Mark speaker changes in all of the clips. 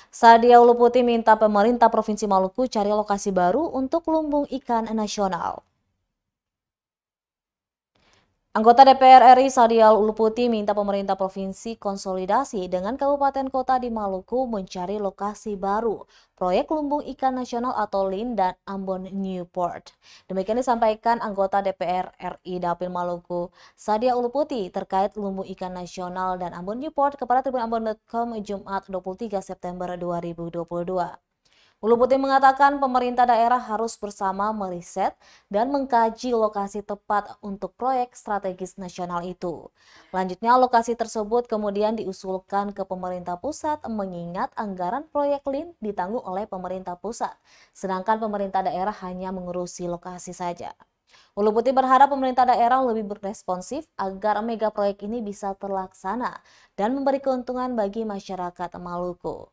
Speaker 1: Sadia Uluputi minta pemerintah Provinsi Maluku cari lokasi baru untuk lumbung ikan nasional. Anggota DPR RI Sadia Uluputi minta pemerintah provinsi konsolidasi dengan kabupaten kota di Maluku mencari lokasi baru proyek lumbung ikan nasional atau LIN dan Ambon Newport. Demikian disampaikan anggota DPR RI Dapil Maluku Sadia Uluputi terkait lumbung ikan nasional dan Ambon Newport kepada tribunambon.com Jumat 23 September 2022. Uluputi mengatakan pemerintah daerah harus bersama meriset dan mengkaji lokasi tepat untuk proyek strategis nasional itu. Lanjutnya, lokasi tersebut kemudian diusulkan ke pemerintah pusat mengingat anggaran proyek LIN ditanggung oleh pemerintah pusat, sedangkan pemerintah daerah hanya mengurusi lokasi saja. Uluputi berharap pemerintah daerah lebih beresponsif agar mega proyek ini bisa terlaksana dan memberi keuntungan bagi masyarakat Maluku.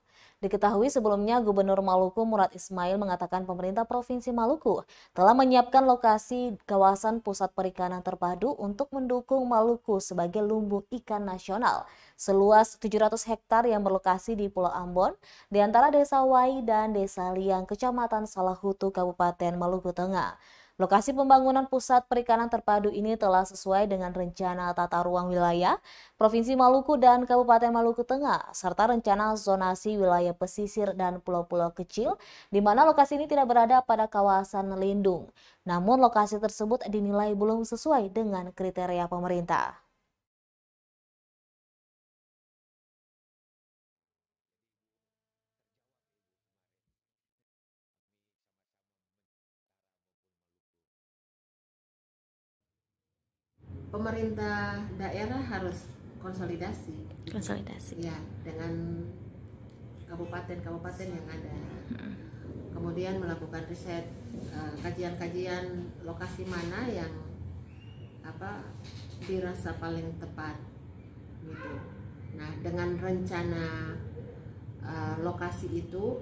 Speaker 1: Diketahui sebelumnya Gubernur Maluku Murad Ismail mengatakan pemerintah Provinsi Maluku telah menyiapkan lokasi kawasan pusat perikanan terpadu untuk mendukung Maluku sebagai lumbung ikan nasional seluas 700 hektar yang berlokasi di Pulau Ambon, di antara Desa Wai dan Desa Liang, Kecamatan Salahutu, Kabupaten Maluku Tengah. Lokasi pembangunan pusat perikanan terpadu ini telah sesuai dengan rencana tata ruang wilayah Provinsi Maluku dan Kabupaten Maluku Tengah, serta rencana zonasi wilayah pesisir dan pulau-pulau kecil, di mana lokasi ini tidak berada pada kawasan lindung. Namun lokasi tersebut dinilai belum sesuai dengan kriteria pemerintah.
Speaker 2: Pemerintah daerah harus konsolidasi ya dengan kabupaten-kabupaten yang ada, kemudian melakukan riset, kajian-kajian lokasi mana yang dirasa paling tepat gitu. Nah, dengan rencana lokasi itu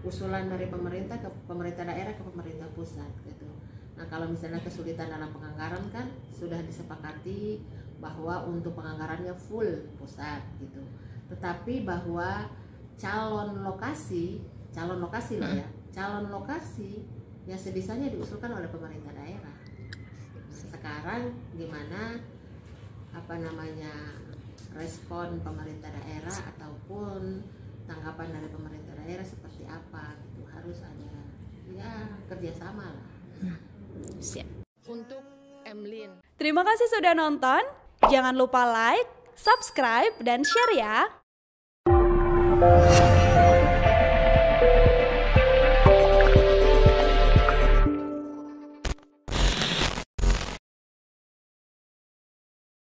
Speaker 2: usulan dari pemerintah ke pemerintah daerah ke pemerintah pusat gitu. Nah, kalau misalnya kesulitan dalam penganggaran kan sudah disepakati bahwa untuk penganggarannya full pusat gitu. Tetapi bahwa calon lokasi loh ya, calon lokasi yang sebisanya diusulkan oleh pemerintah daerah. Sekarang gimana respon pemerintah daerah ataupun tanggapan dari pemerintah daerah seperti apa gitu, harus ada ya kerjasama lah.
Speaker 3: Siap. Untuk Emlin. Terima kasih sudah nonton. Jangan lupa like, subscribe, dan share ya.